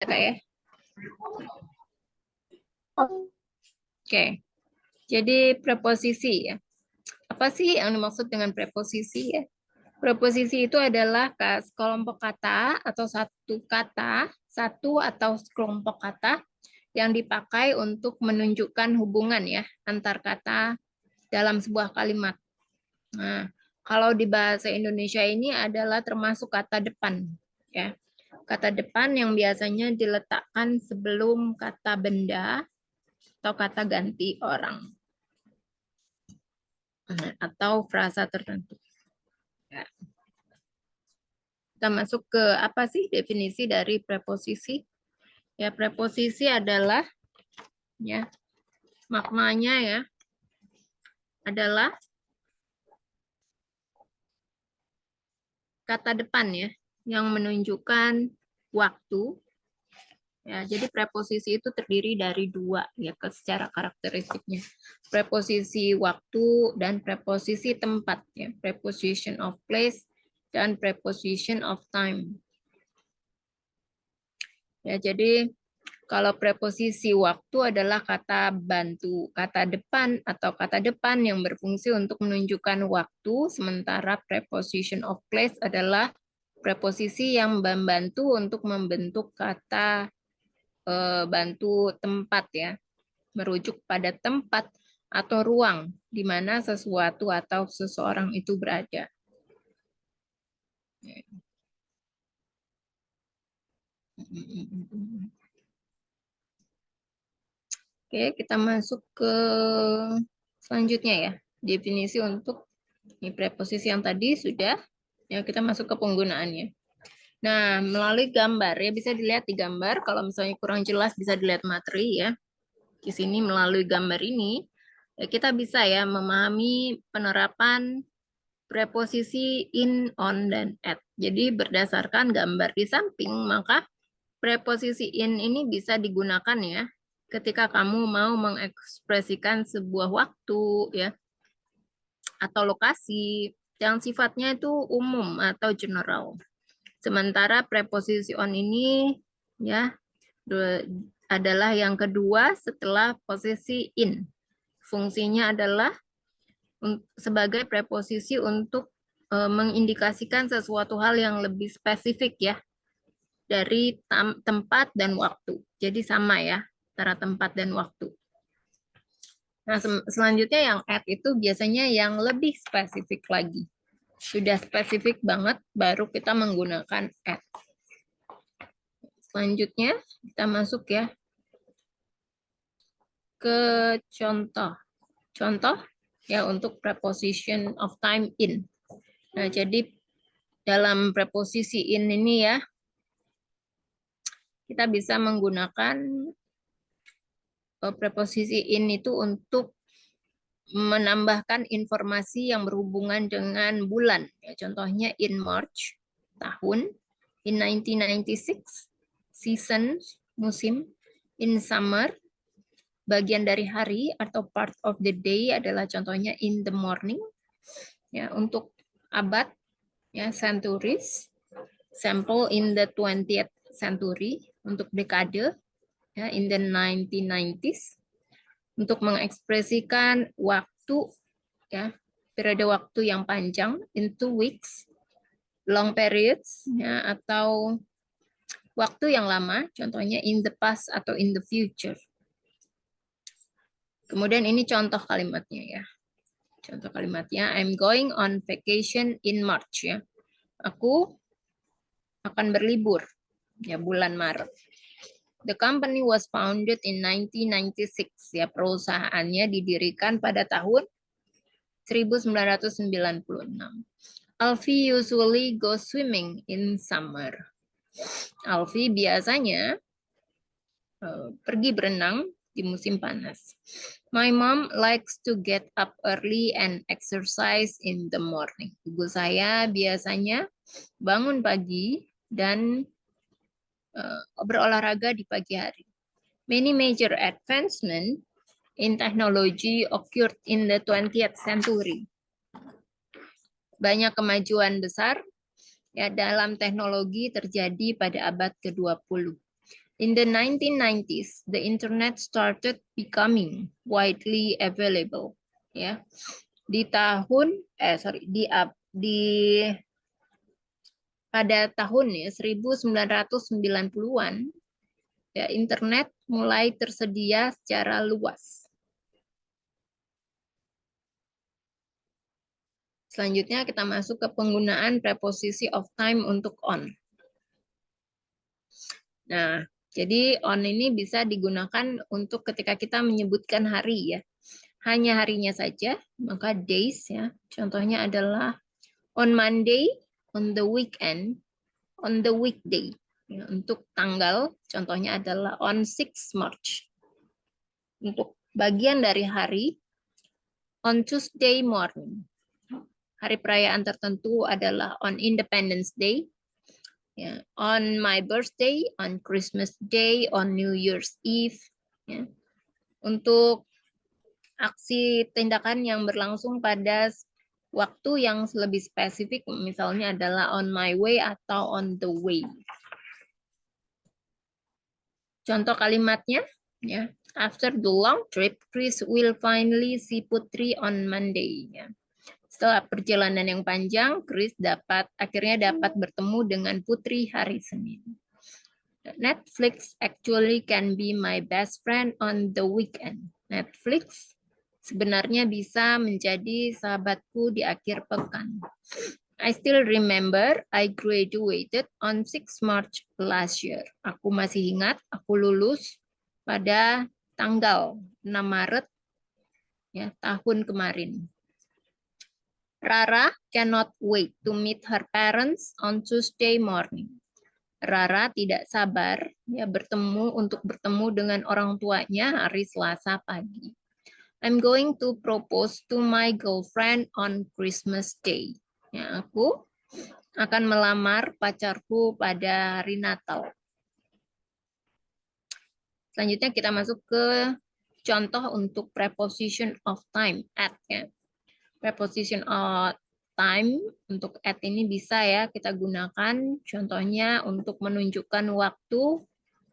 Kak ya. Oke. Jadi preposisi ya. Apa sih yang dimaksud dengan preposisi ya? Preposisi itu adalah kelompok kata atau satu atau kelompok kata yang dipakai untuk menunjukkan hubungan ya antar kata dalam sebuah kalimat. Nah, kalau di bahasa Indonesia ini adalah termasuk kata depan ya. Kata depan yang biasanya diletakkan sebelum kata benda atau kata ganti orang atau frasa tertentu. Ya. Kita masuk ke apa sih definisi dari preposisi? Ya, preposisi adalah ya maknanya ya adalah kata depan ya yang menunjukkan waktu. Ya, jadi preposisi itu terdiri dari dua ya secara karakteristiknya. Preposisi waktu dan preposisi tempat ya, preposition of place dan preposition of time. Ya, jadi kalau preposisi waktu adalah kata bantu, kata depan atau kata depan yang berfungsi untuk menunjukkan waktu, sementara preposition of place adalah preposisi yang membantu untuk membentuk kata bantu tempat ya, merujuk pada tempat atau ruang di mana sesuatu atau seseorang itu berada. Oke, kita masuk ke selanjutnya ya. Definisi untuk ini preposisi yang tadi sudah. Ya, kita masuk ke penggunaannya. Nah, melalui gambar ya bisa dilihat di gambar. Kalau misalnya kurang jelas bisa dilihat materi ya. Di sini melalui gambar ini ya, kita bisa ya memahami penerapan preposisi in, on, dan at. Jadi berdasarkan gambar di samping, maka preposisi in ini bisa digunakan ya ketika kamu mau mengekspresikan sebuah waktu ya atau lokasi yang sifatnya itu umum atau general. Sementara preposisi on ini ya adalah yang kedua setelah posisi in. Fungsinya adalah sebagai preposisi untuk mengindikasikan sesuatu hal yang lebih spesifik ya dari tempat dan waktu. Jadi sama ya antara tempat dan waktu. Nah, selanjutnya yang at itu biasanya yang lebih spesifik lagi. Sudah spesifik banget, baru kita menggunakan at. Selanjutnya, kita masuk ya ke contoh. Contoh ya untuk preposition of time in. Nah, jadi dalam preposisi in ini ya, kita bisa menggunakan preposisi in itu untuk menambahkan informasi yang berhubungan dengan bulan. Ya, contohnya in March, tahun, in 1996, season, musim, in summer, bagian dari hari atau part of the day adalah contohnya in the morning. Ya, untuk abad, ya centuries, sample in the 20th century, untuk dekade, ya in the 1990s, untuk mengekspresikan waktu ya periode waktu yang panjang in 2 weeks, long periods ya atau waktu yang lama, contohnya in the past atau in the future. Kemudian ini contoh kalimatnya ya. Contoh kalimatnya I'm going on vacation in March ya. Aku akan berlibur ya bulan Maret. The company was founded in 1996 ya, perusahaannya didirikan pada tahun 1996. Alfie usually goes swimming in summer. Alfie biasanya pergi berenang di musim panas. My mom likes to get up early and exercise in the morning. Ibu saya biasanya bangun pagi dan berolahraga di pagi hari. Many major advancements in technology occurred in the 20th century. Banyak kemajuan besar ya dalam teknologi terjadi pada abad ke-20. In the 1990s, the internet started becoming widely available. Ya, di tahun pada tahun ya 1990-an, ya internet mulai tersedia secara luas. Selanjutnya kita masuk ke penggunaan preposisi of time untuk on. Nah, jadi on ini bisa digunakan untuk ketika kita menyebutkan hari ya. Hanya harinya saja, maka days ya. Contohnya adalah on Monday, on the weekend, on the weekday. Ya, untuk tanggal, contohnya adalah on 6 March. Untuk bagian dari hari, on Tuesday morning. Hari perayaan tertentu adalah on Independence Day, ya, on my birthday, on Christmas Day, on New Year's Eve. Ya. Untuk aksi tindakan yang berlangsung pada waktu yang lebih spesifik, misalnya adalah on my way atau on the way. Contoh kalimatnya, ya. After the long trip, Chris will finally see Putri on Monday. Ya. Setelah perjalanan yang panjang, Chris akhirnya dapat bertemu dengan Putri hari Senin. Netflix actually can be my best friend on the weekend. Netflix sebenarnya bisa menjadi sahabatku di akhir pekan. I still remember I graduated on 6 March last year. Aku masih ingat aku lulus pada tanggal 6 Maret ya, tahun kemarin. Rara cannot wait to meet her parents on Tuesday morning. Rara tidak sabar ya untuk bertemu dengan orang tuanya hari Selasa pagi. I'm going to propose to my girlfriend on Christmas Day. Ya, aku akan melamar pacarku pada hari Natal. Selanjutnya kita masuk ke contoh untuk preposition of time at ya. Preposition of time untuk at ini bisa ya kita gunakan contohnya untuk menunjukkan waktu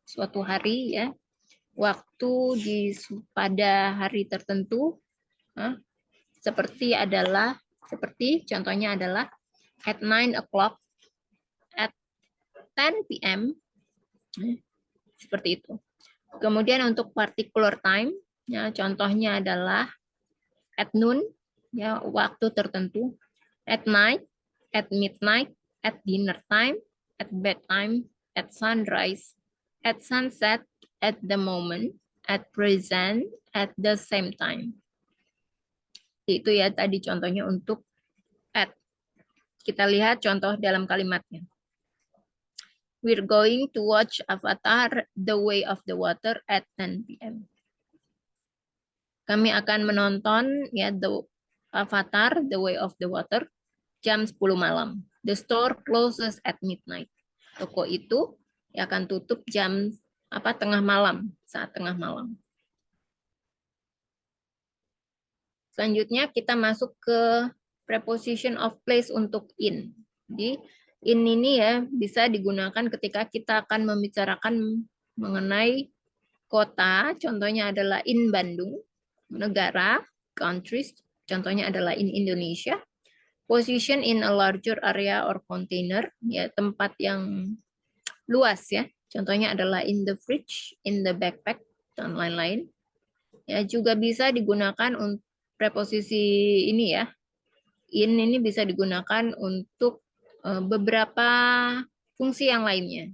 suatu hari ya. Waktu pada hari tertentu seperti contohnya adalah at 9 o'clock, at 10 p.m. Seperti itu. Kemudian untuk particular time ya, contohnya adalah at noon ya, waktu tertentu, at night, at midnight, at dinner time, at bedtime, at sunrise, at sunset, at the moment, at present, at the same time. Itu ya tadi contohnya untuk at. Kita lihat contoh dalam kalimatnya. We're going to watch Avatar, The Way of the Water at 10 p.m. Kami akan menonton ya Avatar, The Way of the Water jam 10 malam. The store closes at midnight. Toko itu akan tutup jam tengah malam, saat tengah malam. Selanjutnya kita masuk ke preposition of place untuk in. Jadi in ini ya bisa digunakan ketika kita akan membicarakan mengenai kota, contohnya adalah in Bandung, negara, countries, contohnya adalah in Indonesia. Position in a larger area or container, ya tempat yang luas ya. Contohnya adalah in the fridge, in the backpack, dan lain-lain. Ya, juga bisa digunakan untuk preposisi ini ya. In ini bisa digunakan untuk beberapa fungsi yang lainnya.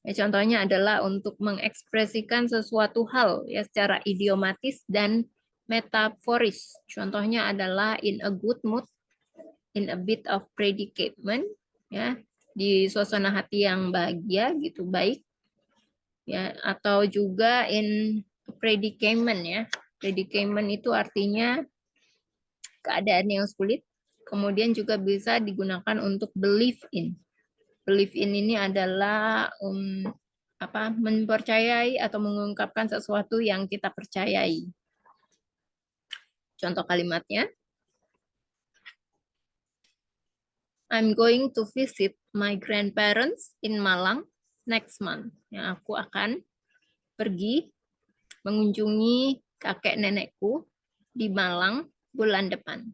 Ya, contohnya adalah untuk mengekspresikan sesuatu hal ya secara idiomatis dan metaforis. Contohnya adalah in a good mood, in a bit of predicament, ya di suasana hati yang bahagia gitu, baik ya, atau juga in predicament ya. Predicament itu artinya keadaan yang sulit. Kemudian juga bisa digunakan untuk believe in. Believe in ini adalah mempercayai atau mengungkapkan sesuatu yang kita percayai. Contoh kalimatnya. I'm going to visit my grandparents in Malang next month. Ya, aku akan pergi mengunjungi kakek nenekku di Malang bulan depan.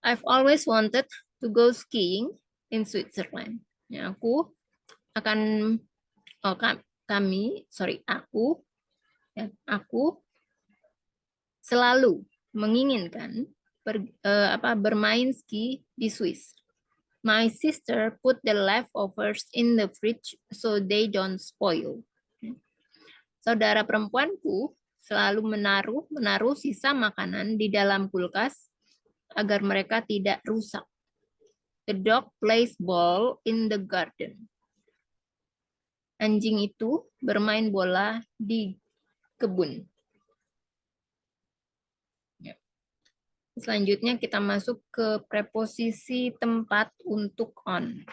I've always wanted to go skiing in Switzerland. Ya, aku akan aku selalu menginginkan bermain ski di Swiss. My sister put the leftovers in the fridge so they don't spoil. Saudara perempuanku selalu menaruh sisa makanan di dalam kulkas agar mereka tidak rusak. The dog plays ball in the garden. Anjing itu bermain bola di kebun. Selanjutnya kita masuk ke preposisi tempat untuk on.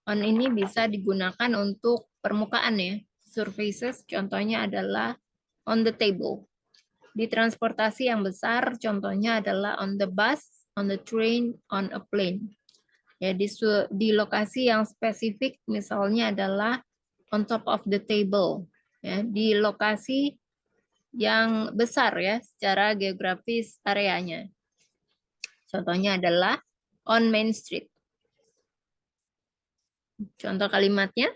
On ini bisa digunakan untuk permukaan ya. Surfaces contohnya adalah on the table. Di transportasi yang besar contohnya adalah on the bus, on the train, on a plane. Ya, di lokasi yang spesifik misalnya adalah on top of the table. Ya, di lokasi yang besar ya secara geografis areanya. Contohnya adalah on Main Street. Contoh kalimatnya,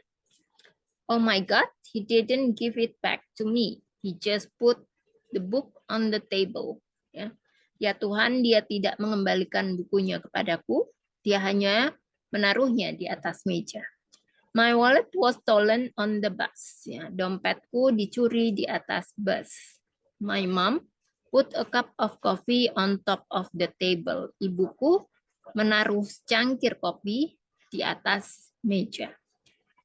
oh my God, he didn't give it back to me. He just put the book on the table. Ya, ya Tuhan, dia tidak mengembalikan bukunya kepadaku. Dia hanya menaruhnya di atas meja. My wallet was stolen on the bus. Ya, dompetku dicuri di atas bus. My mom put a cup of coffee on top of the table. Ibuku menaruh secangkir kopi di atas meja.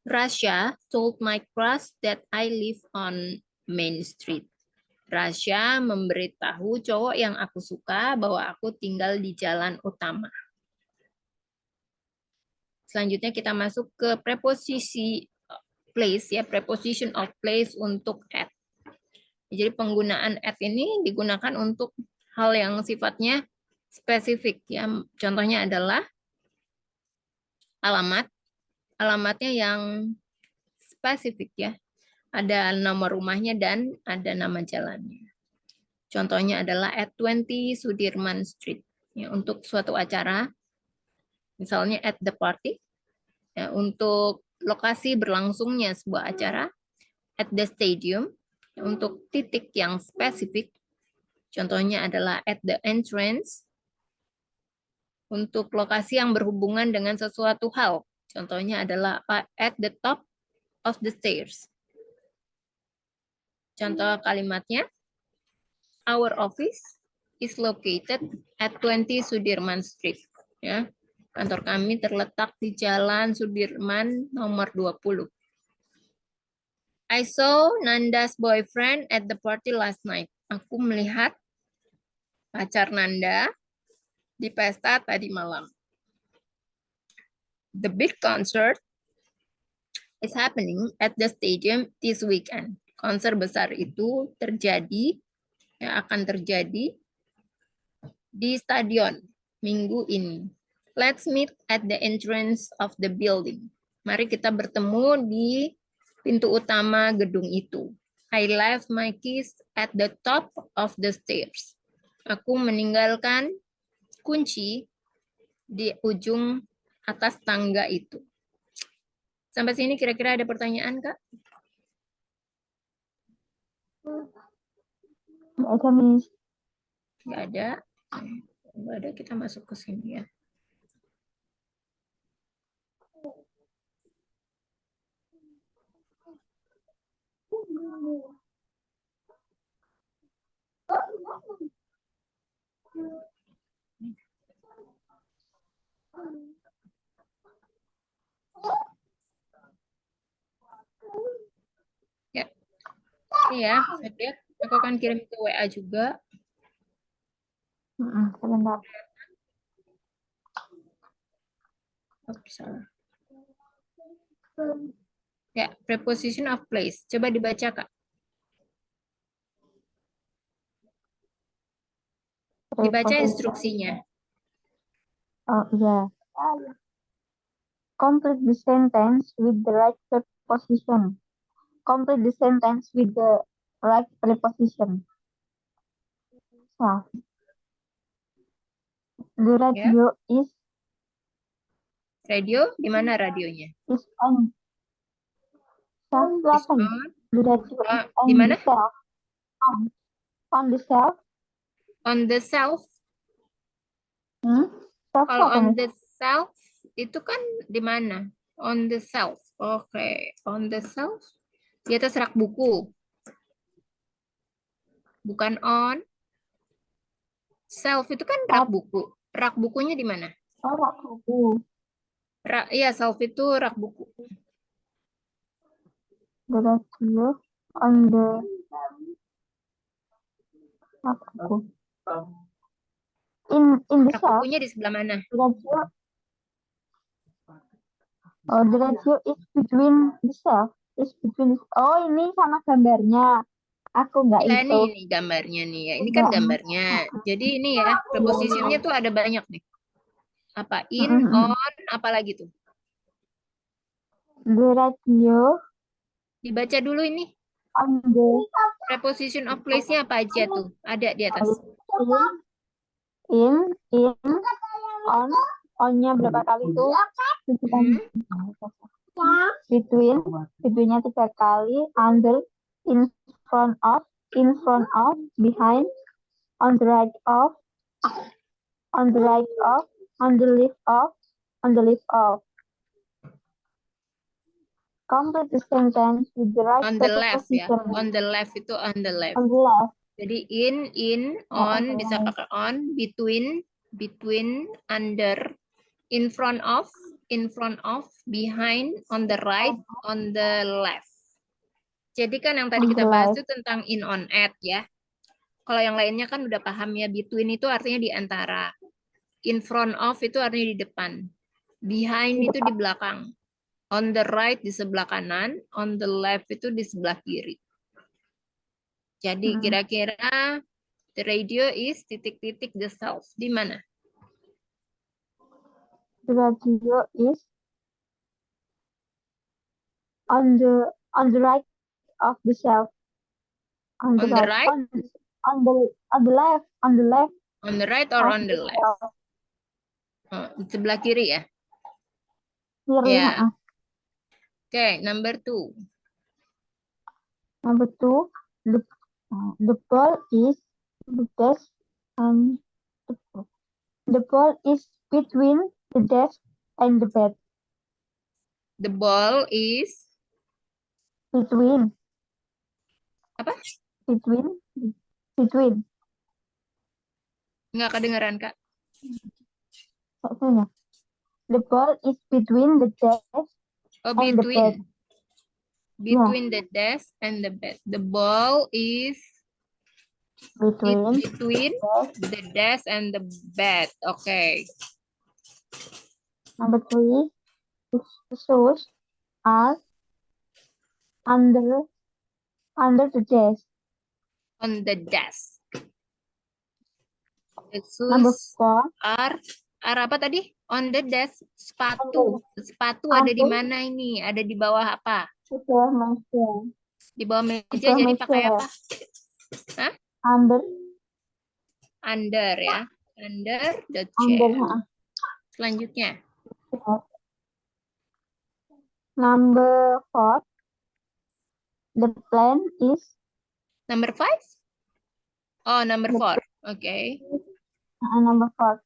Rasha told my crush that I live on Main Street. Rasha memberitahu cowok yang aku suka bahwa aku tinggal di jalan utama. Selanjutnya kita masuk ke preposisi place ya, preposition of place untuk at. Jadi penggunaan at ini digunakan untuk hal yang sifatnya spesifik ya. Contohnya adalah alamat. Alamatnya yang spesifik ya. Ada nomor rumahnya dan ada nama jalannya. Contohnya adalah at 20 Sudirman Street. Ya, untuk suatu acara misalnya at the party. Ya, untuk lokasi berlangsungnya sebuah acara, at the stadium. Ya, untuk titik yang spesifik, contohnya adalah at the entrance. Untuk lokasi yang berhubungan dengan sesuatu hal, contohnya adalah at the top of the stairs. Contoh kalimatnya, our office is located at 20 Sudirman Street. Ya. Kantor kami terletak di Jalan Sudirman nomor 20. I saw Nanda's boyfriend at the party last night. Aku melihat pacar Nanda di pesta tadi malam. The big concert is happening at the stadium this weekend. Konser besar itu akan terjadi di stadion minggu ini. Let's meet at the entrance of the building. Mari kita bertemu di pintu utama gedung itu. I left my keys at the top of the stairs. Aku meninggalkan kunci di ujung atas tangga itu. Sampai sini kira-kira ada pertanyaan, Kak? Nggak ada, Miss. Nggak ada. Nggak ada, kita masuk ke sini ya. Ya, ini ya, saya lihat aku akan kirim ke WA juga. Sebentar. Oh, salah. Ya, preposition of place. Coba dibaca, Kak. Dibaca instruksinya. Oh iya. Complete the sentence with the right preposition. Complete the sentence with the right preposition. South. The radio is Radio, di mana radionya? on. Shelf Is 8. on. The radio is on Di mana? the shelf. On the shelf. On the shelf. Shelf Kalau apa on nih? the shelf itu kan di mana? On the shelf. Oke, on the shelf. Di atas rak buku. Bukan on. Shelf itu kan rak buku. Rak bukunya di mana? Oh, rak buku. Iya, shelf itu rak buku. The radio on the rak buku. In the Rak shelf. bukunya di sebelah mana? The radio. Oh, the radio is between the shelf. Is between. Oh, ini sama gambarnya. Aku nggak Ya, itu. ini gambarnya nih ya. Ini kan gambarnya. Jadi ini ya, prepositionnya tuh ada banyak nih. Apa? In, on, apa lagi tuh? The radio Dibaca dulu ini. on the Preposition of place-nya apa aja tuh? Ada di atas. in, on-nya berapa kali tuh? Between-nya 3 kali, under, in front of, behind, on the right of, on the left of. Complete the sentence with the right On the left ya. preposition. On the left itu on the left. On the left. Jadi in, on, bisa pakai on, between, under, in front of, behind, on the right, on the left. Jadi kan yang tadi kita bahas itu tentang in, on, at ya. Kalau yang lainnya kan udah paham ya, between itu artinya di antara. In front of itu artinya di depan. Behind itu di belakang. On the right di sebelah kanan, on the left itu di sebelah kiri. Jadi kira-kira the radio is titik-titik the shelf. Di mana? The radio is on the right of the shelf. On the right? On the left. On the right or on the left? Oh, di sebelah kiri ya? Kiri. Ya. Okay, number 2. Number 2, the ball is the desk and the ball is between the desk and the bed. The ball is between. Apa? Between. Nggak kedengeran, Kak. The ball is between the desk and the bed. Between the desk and the bed. The ball is between the desk and the bed. Okay. Number 3, the shoes are under the desk. On the desk. The Number shoes 4 are apa tadi? On the desk. Sepatu. Sepatu ada di mana ini? Ada di bawah apa? Di bawah meja jadi pakai apa? Hah? Under ya. Under the chair. Selanjutnya. Number 4. The plan is. Number 5? Oh, number 4. Okay. Number 4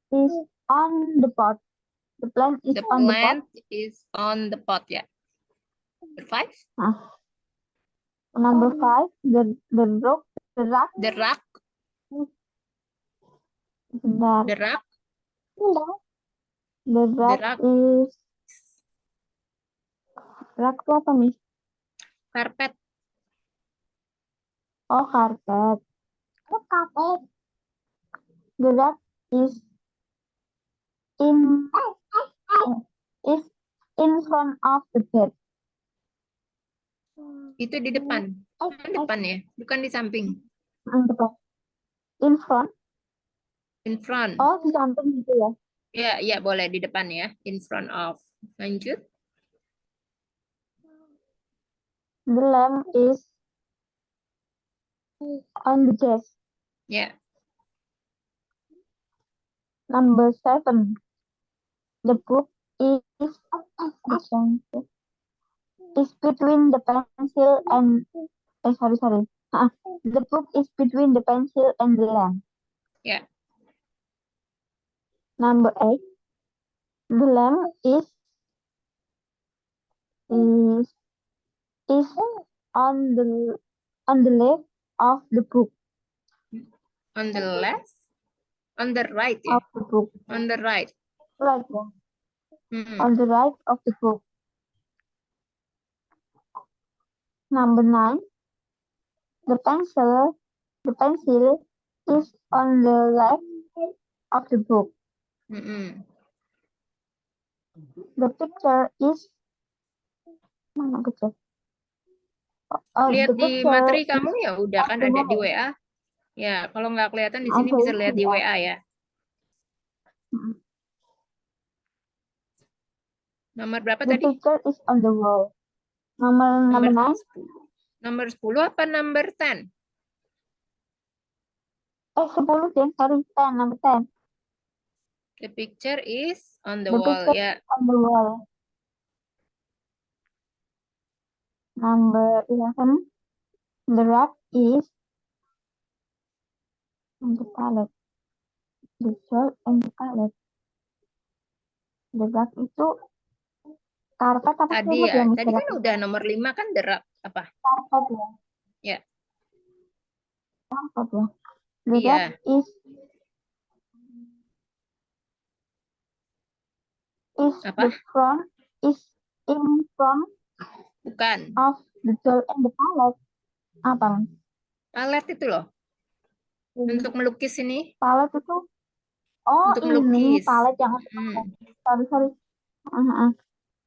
is on the pot. The plant is on the pot. The plant is on the pot, ya. Number 5? Number 5, the rack. The rack. The rack. The rack is. Rack itu apa, Miss? Karpet. Oh, karpet. The rack is in front of the bed. Itu di depan. Depan ya, bukan di samping. In front. In front. Oh, di samping gitu ya? Ya, boleh di depan ya. In front of. Lanjut. The lamp is on the desk. Ya. Number 7. The book is between the pencil and sorry. The book is between the pencil and the lamp. Ya. Number 8. The lamp is on the left of the book. On the left, on the right ya. Of the book. On the right. Right. Mm-mm. On the right of the book. Number 9. The pencil is on the left of the book. Mm-mm. The picture is mana picture? Lihat The di picture materi is kamu ya udah on kan the ada di wall. WA. Ya, kalau nggak kelihatan di sini Ada bisa itu lihat di ya. WA ya. Nomor berapa The tadi? picture is on the wall. Number Nomor 9. 10. Nomor 10 apa number 10? 10 deh, sorry, 10, number 10. The picture is on the The wall. picture Ya. is on the wall. Number 11. The rat is on the palette. The shirt and the palette. The rat itu karpet apa Tadi selimut ya. ya, Miss Tadi kan Rat? udah nomor 5 kan derak apa? Karpet ya. Ya. Karpet ya. The Iya. rat is Apa? the front is in front Bukan. of the doll and the palette. Apa? Alat itu loh. Untuk melukis ini. Palette itu Untuk ini melukis. palette yang sorry.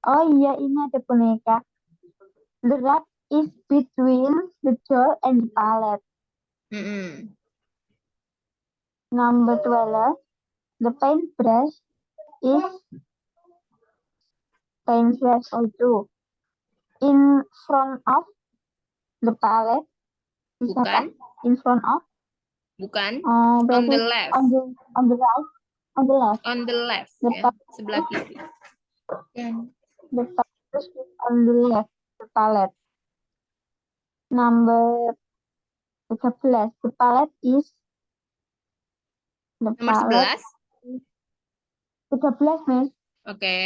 Oh iya, ini ada boneka. The rat is between the doll and the palette. Mm-mm. Number 12. The paintbrush is also in front of the palette. Bukan. In front of. Bukan. On Berarti the left. on the right. On the left. On the left. The Ya. Sebelah kiri. The paintbrush is on the left. The palette. Number 13. The palette is the Nomor palette 11. 13, Miss. Oke.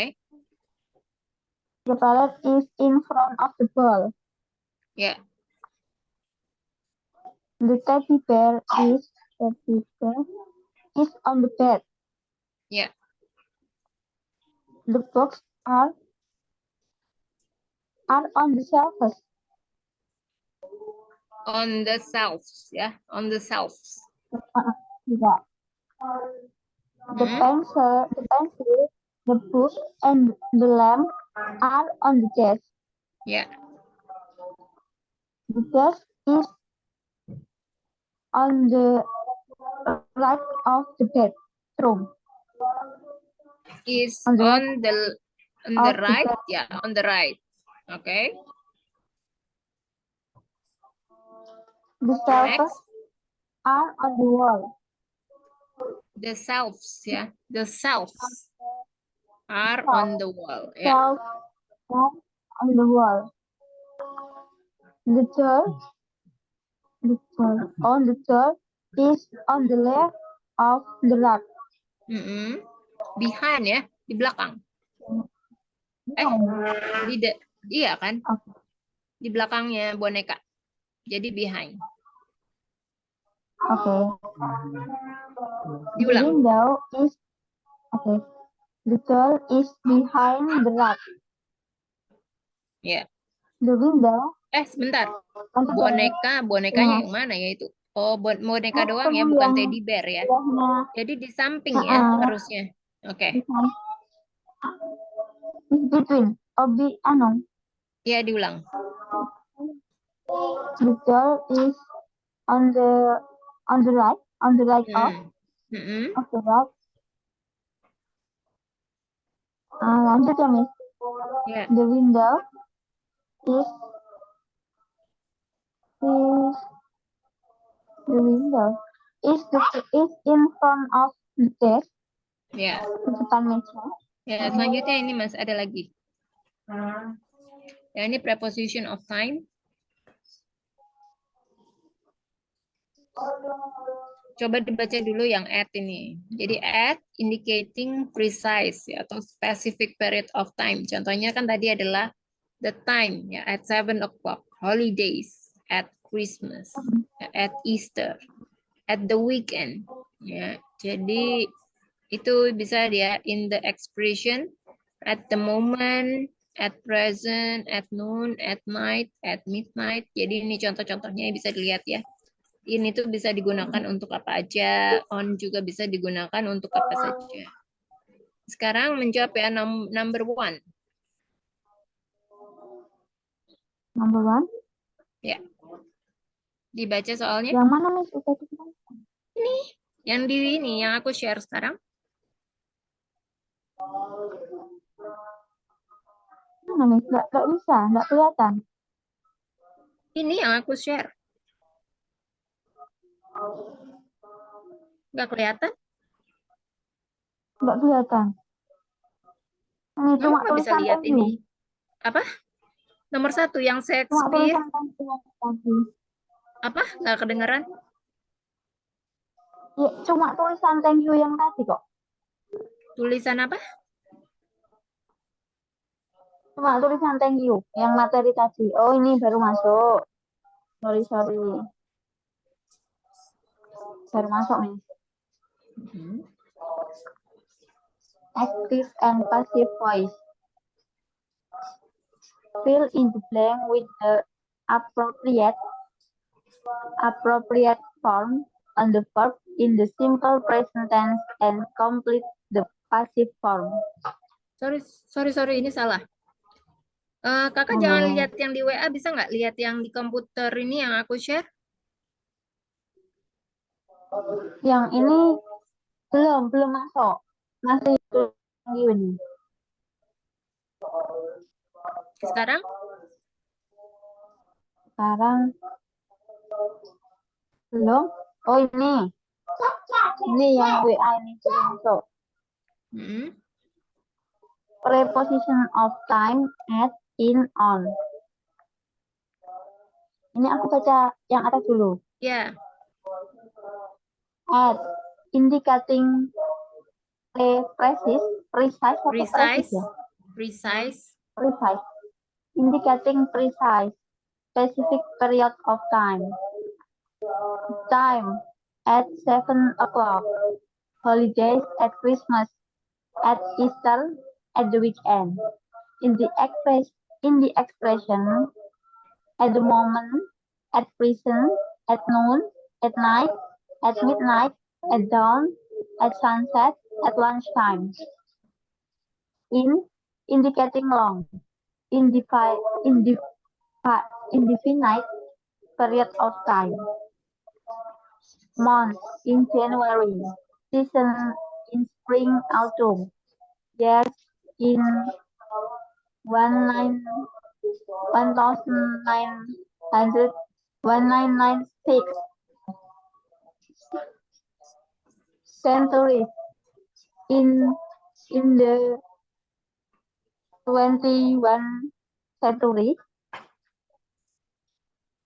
The palette is in front of the ball. Ya. The teddy bear is on the bed. Ya. The books are on the shelves. On the shelves. Ya. On the shelves. Tidak. The pencil, the book, and the lamp are on the desk. Ya. The desk is on the right of the bedroom. Is On the on the right. bed. Ya. On the right. Oke. The shelves Next. are on the wall. The shelves. Ya. The shelves are on the wall. Ya. Shelves are on the wall. The chair is on the left of the rack. Behind ya, di belakang. Iya kan? Di belakangnya boneka. Jadi behind. Okay. The Diulang. window is The door is behind the rack. Ya. The window. Sebentar. Bonekanya yang mana ya itu? Oh, boneka doang ya, bukan teddy bear ya. Jadi di samping ya harusnya. Oke. Between. Ya, diulang. The door is on the right of the rack. Lanjut ya, Miss. Ya. The window is is the window. Is in front of the desk. Ya. Di depan meja. Ya, selanjutnya ini Mas, ada lagi. Ya, ini preposition of time. Coba dibaca dulu yang at ini. Jadi at indicating precise ya, atau specific period of time. Contohnya kan tadi adalah the time ya, at 7 o'clock, holidays, at Christmas, ya, at Easter, at the weekend ya. Jadi itu bisa dia in the expression, at the moment, at present, at noon, at night, at midnight. Jadi ini contoh-contohnya bisa dilihat ya. Ini tuh bisa digunakan untuk apa aja, on juga bisa digunakan untuk apa saja. Sekarang menjawab ya number one. Number one. Ya. Dibaca soalnya. Yang mana Miss? Ini, yang di ini yang aku share sekarang. Mana Miss? Nggak bisa, nggak kelihatan. Ini yang aku share. Nggak kelihatan? Nggak kelihatan. Ini cuma Nggak bisa tulisan lihat thank you. ini. Apa? Nomor 1 yang Cuma Shakespeare. tulisan thank you. Apa? Nggak kedengeran? Ya, cuma tulisan thank you yang tadi kok. Tulisan apa? Cuma tulisan thank you yang materi tadi. Oh, ini baru masuk. Sorry. Baru masuk nih. Active and passive voice. Fill in the blank with the appropriate form on the verb in the simple present tense and complete the passive form. Sorry, ini salah. Kakak jangan lihat yang di WA, bisa nggak lihat yang di komputer ini yang aku share? Yang ini belum masuk. Masih ini. Sekarang belum. Oh, ini yang WA ini belum masuk. Preposition of time, at, in, on. Ini aku baca yang atas dulu. ya. At, indicating Precise. Indicating precise, specific period of time. Time, at 7 o'clock. Holidays, at Christmas, at Easter, at the weekend. In the expression, at the moment, at present, at noon, at night, at midnight, at dawn, at sunset, at lunchtime. In, indicating long, indefinite period of time. Month, in January. Season, in spring, autumn. Years, in 1996. Centuries, in the 21st century.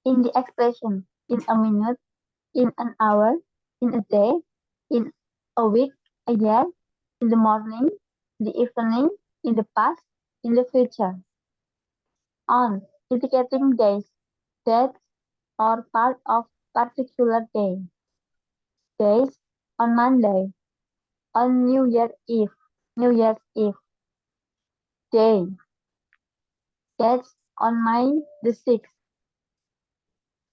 In the expression, in a minute, in an hour, in a day, in a week, a year, in the morning, the evening, in the past, in the future. On, indicating days, dates, or part of particular day. Days, on Monday, on New Year's Eve. Day, dates, on May the 6th.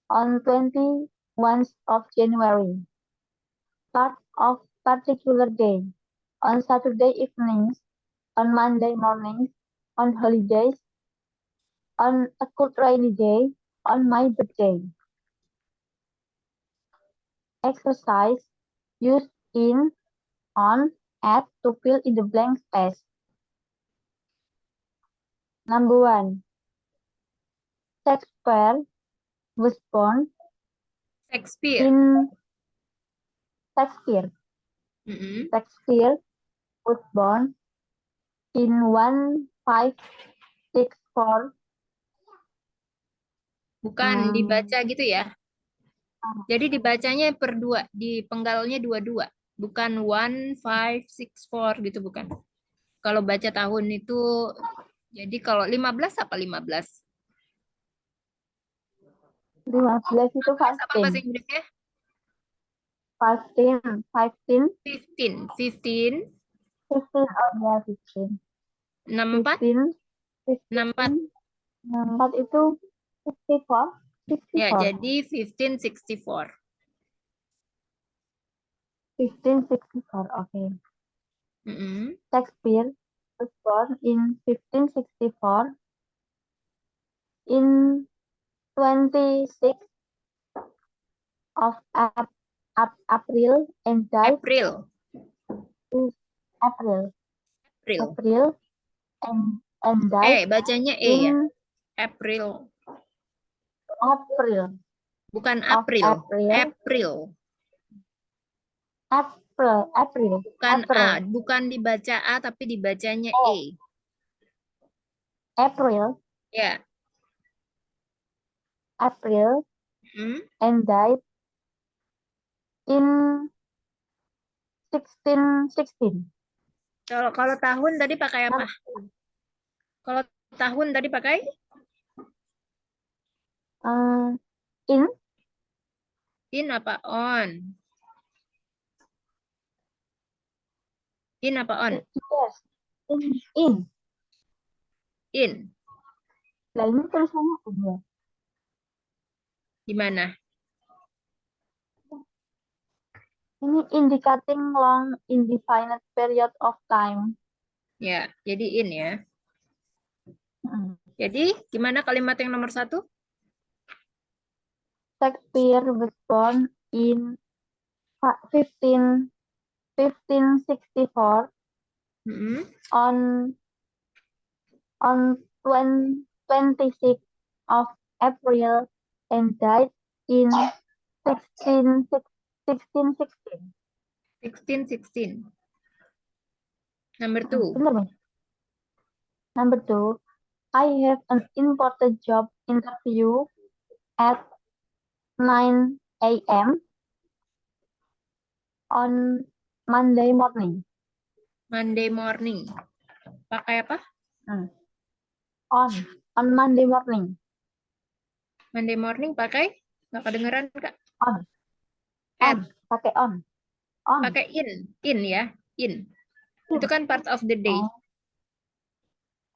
On 21st of January. Part of particular day. On Saturday evenings, on Monday mornings, on holidays, on a cold rainy day, on my birthday. Exercise, use in, on, at to fill in the blank space. Number 1. Shakespeare was born Shakespeare. in Shakespeare. Mm-mm. Shakespeare was born in 1564. Bukan dibaca gitu ya. Jadi dibacanya per dua, di penggalnya dua-dua. Bukan 1564 gitu, bukan. Kalau baca tahun itu, jadi kalau 15 apa 15? 15 itu 15 apa bahasa 15. Inggrisnya? 15. 15. 15. 15. 15. Oh ya, 15. 64. 15. 64. 15. 4 itu 64. Ya, 64. jadi 1564. 1564. Okay. Mm-mm. Shakespeare was born in 1564 in 26th of April and died April. in April. April. April and died Bacanya ya. in April. April Bukan of April. April. April. April. Bukan April. A. Bukan dibaca A, tapi dibacanya Oh, E. April. Ya. April Hmm? and died in 1616. Kalau tahun tadi pakai apa? Kalau tahun tadi pakai In in apa on? In apa on? yes, in. In. Lah ini tulisannya in ya. Di mana? Ini indicating long indefinite period of time. Ya, jadi in ya. Hmm. Jadi gimana kalimat yang nomor 1? Shakespeare was born in 1564 Mm-mm. on 26th of April and died in 1616. 16. Number 2. Bener nih. Number 2, I have an important job interview at 9 a.m. on Monday morning. Monday morning. Pakai apa? Hmm. On Monday morning. Monday morning pakai? Nggak kedengeran, Kak? On. At. Pakai on. On. Pakai in ya. In. Itu kan part of the day.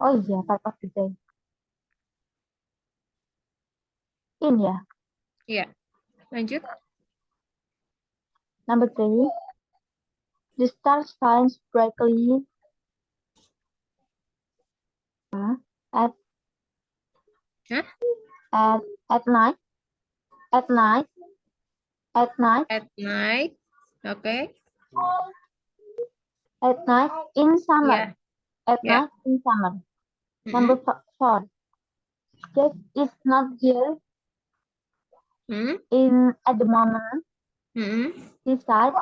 Oh iya, part of the day. In ya. Iya. Lanjut. Number 3, the star shines brightly at Hah? at night. At night. At night. At night. Oke. At night in summer. Ya. At Ya. night in summer. Mm-mm. Number 4, Jack is not here Mm-mm. at the moment. Mm-mm. He said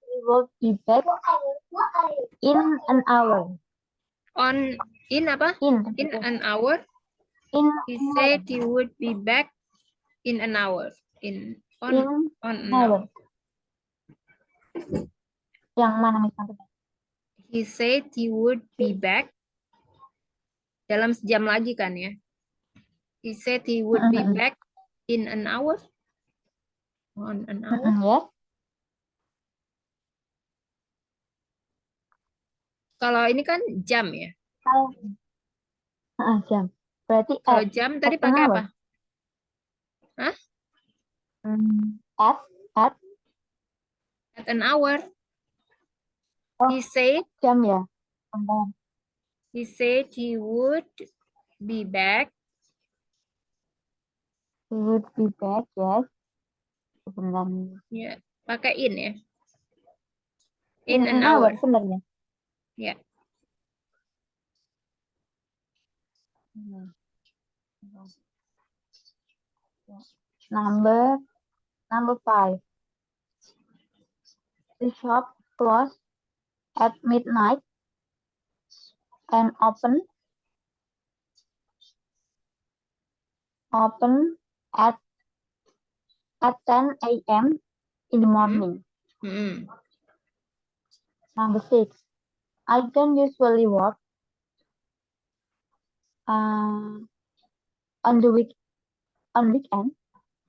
he will be back in an hour. In apa? In an hour. In He an said hour. he would be back in an hour. On In an an hour. hour. Yang mana misalnya? He said he would be back dalam sejam lagi kan ya. He said he would be back in an hour. On an hour. Yes. Kalau ini kan jam ya. Jam. Berarti Kalau jam tadi at an pakai hour. apa? Hah? At At an hour. Oh, He said jam ya. Bentar. he said he would be back. He would be back, yes. Sebentar. Ya, pakai in ya. In In an an hour, hour. sebenarnya. Ya. Number 5. The shop closed at midnight and open at 10 a.m. in the morning. Number 6. I don't usually work on weekend,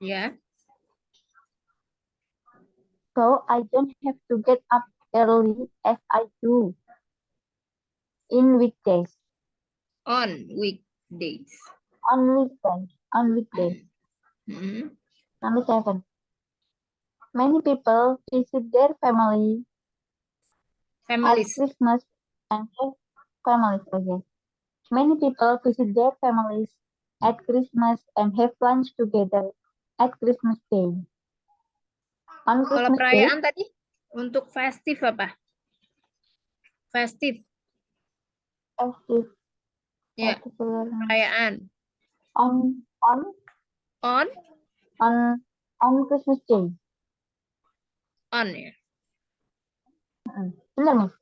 Ya. so I don't have to get up early as I do in weekdays. On weekdays. On weekdays. Number 7. Many people visit their family at Families. Christmas and have families again. Many people visit their families at Christmas and have lunch together at Christmas Day. On Kalau Christmas Day, perayaan tadi untuk festive apa? Festive. festive, Ya, particular, perayaan. on On Christmas Day. on ya. Benar nih?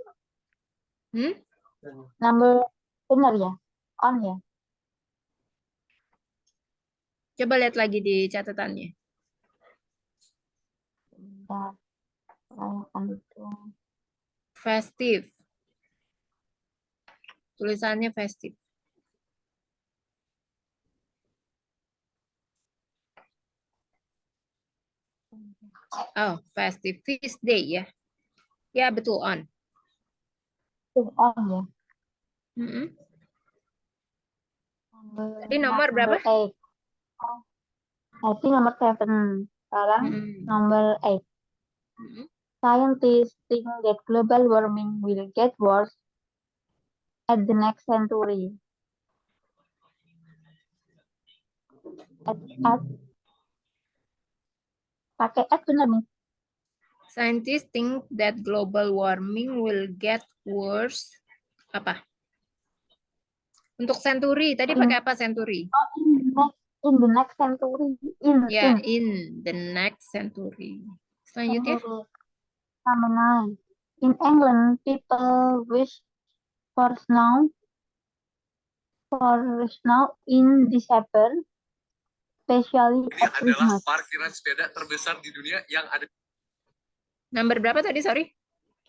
Benar ya? On ya? Coba lihat lagi di catatannya. Bentar. Perayaan itu. Festive. Tulisannya festive. Oh, festive feast day ya. Ya, betul on. On ya? Tadi nomor berapa? 8. Tadi nomor 7. Sekarang nomor 8. Scientists think that global warming will get worse at the next century. Pakai at benar nih? Scientists think that global warming will get worse. Apa? Untuk century, tadi pakai apa century? In the next century. In the next century. Selanjutnya. Number 9. In England, people wish for snow in December, especially at Christmas. Adalah parkiran sepeda terbesar di dunia yang ada. Number berapa tadi, sorry?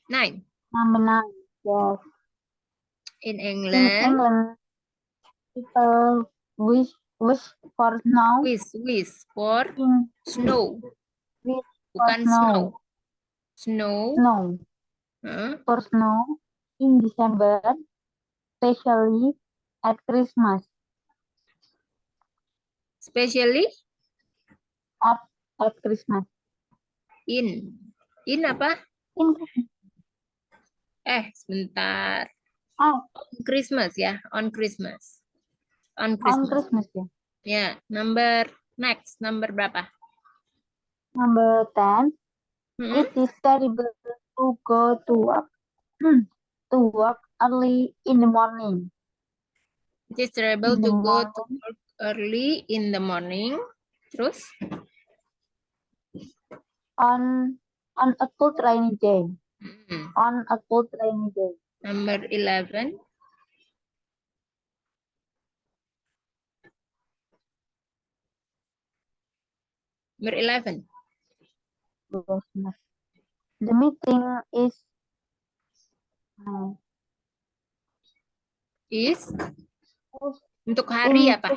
9. Number 9, yes. In England, people wish for snow. Wish for snow. Bukan snow. Snow. For snow in December, especially at Christmas. Especially at Christmas. In apa? Sebentar. On Christmas ya, on Christmas. On Christmas ya. Ya, number berapa? Number 10. It is terrible to go to work early in the morning. It is terrible to go to work early in the morning. Terus? On a cold rainy day. On a cold rainy day. Number 11. Number 11. The meeting is untuk hari apa?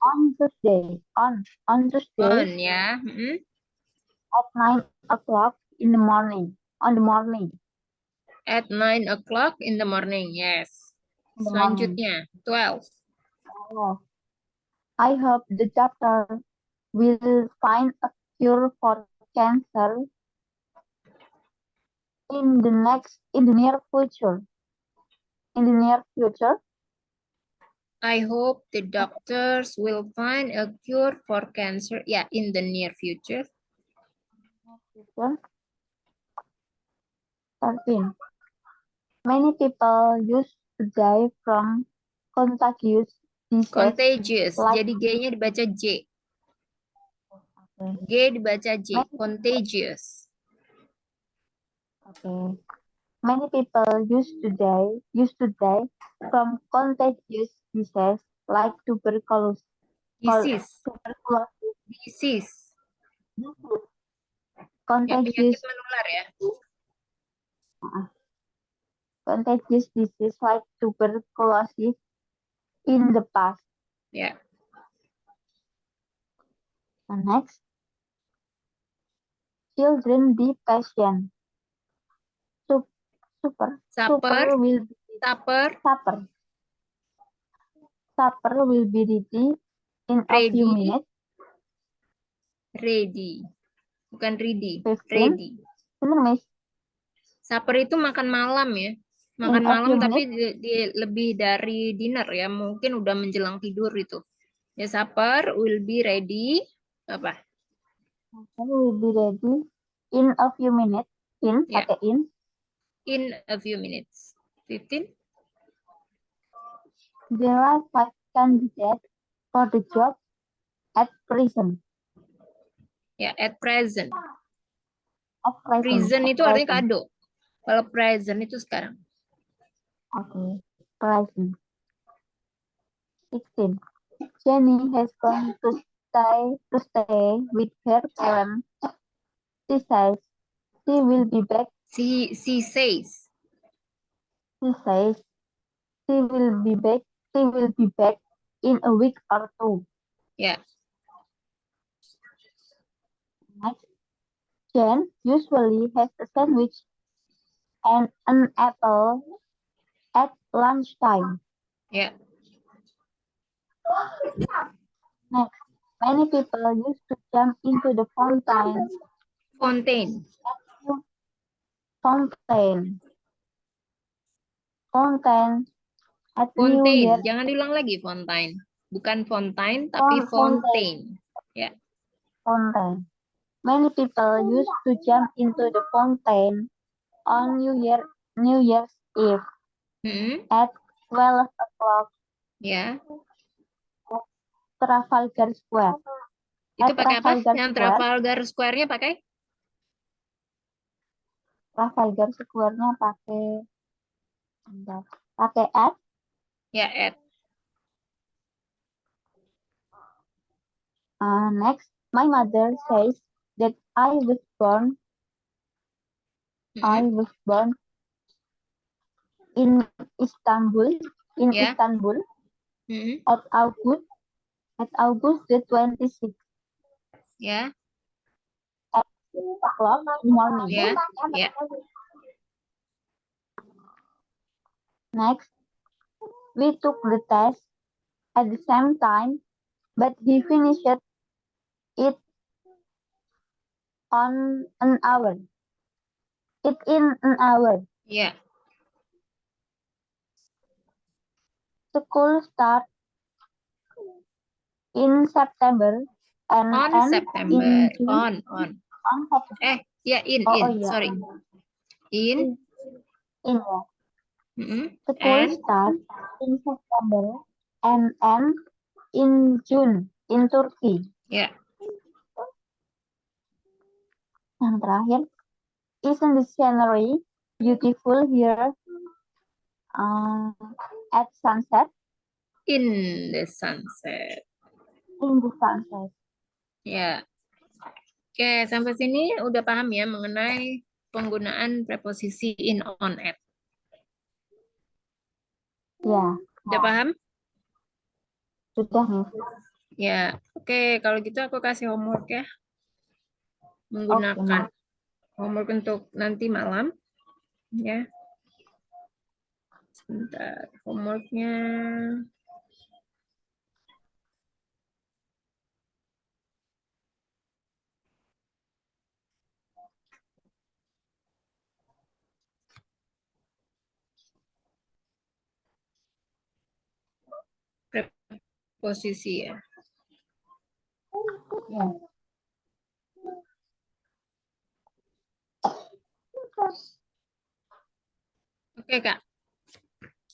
On Tuesday. On Tuesday. On ya. At 9 o'clock in the morning. On the morning. At 9 o'clock in the morning. Yes. Selanjutnya 12. I hope the doctor will find a cure for cancer in the near future. In the near future. I hope the doctors will find a cure for cancer. Yeah, in the near future. 13. Many people used to die from contagious disease. Contagious. Jadi G-nya dibaca J. G dibaca J. Contagious. Okay. Many people used to die from contagious diseases like tuberculosis. Disease. Tuberculosis. Disease. Ya, Contagious, penyakit menular ya. contagious disease like tuberculosis in the past. Ya. And next, children be patient. Supper Supper. will be Supper. supper will be ready in a few Ready. minutes. Ready. Bukan ready. 15. Ready. Bener, Miss? Supper itu makan malam ya. Makan In a malam few tapi minutes. lebih dari dinner ya. Mungkin udah menjelang tidur itu. Ya, supper will be ready. Apa? Supper will be ready in a few minutes. Ya. Pakai in. In a few minutes. 15. There are 5 candidates for the job at present. Ya, at present. At present. Present At itu artinya present. kado. Kalau present itu sekarang. Okay. Present. 16. Jenny has gone to stay with her parents. She says she will be back. She says. She says she will be back. She will be back in a week or 2. Ya. Next, Jen usually has a sandwich and an apple at lunchtime. Ya. Next, many people used to jump into the fountain. Fontaine. Fountain. Fountain at New Fontaine. Year. Jangan diulang lagi fontaine. Bukan fontaine tapi fontaine. Ya. Fountain. Many people used to jump into the fountain on New Year's Eve at 12 o'clock. Ya. Trafalgar Square. Itu pakai apa? Trafalgar Yang Square. Trafalgar Square-nya pakai? Trafalgar Square-nya pakai at. Ya, at. Next, my mother says that I was born in Istanbul Ya. Istanbul at August the 26th. Ya. At 6 o'clock in the morning. Ya. Ya. Next, we took the test at the same time, but he finished it in an hour. Ya. School starts in September and On ends September. in June. On. September. Ya, in. Yeah. Sorry. In. School And. starts in September and ends in June in Turkey. Ya. Yang terakhir, isn't the scenery beautiful here at sunset? In the sunset. In the sunset. Ya. Oke, sampai sini udah paham ya mengenai penggunaan preposisi in, on, at. Ya. Udah paham? Sudah, Miss. Ya. Oke, kalau gitu aku kasih homework ya. Menggunakan homework untuk nanti malam. Ya. Sebentar, homeworknya. Preposisi ya. Ya. Oke, Kak.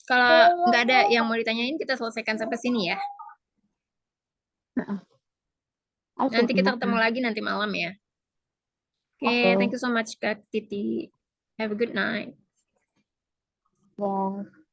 Kalau nggak ada yang mau ditanyain, kita selesaikan sampai sini ya. I Nanti should kita know. ketemu lagi nanti malam ya. Oke, Oke. thank you so much Kak Titi. Have a good night. Yes.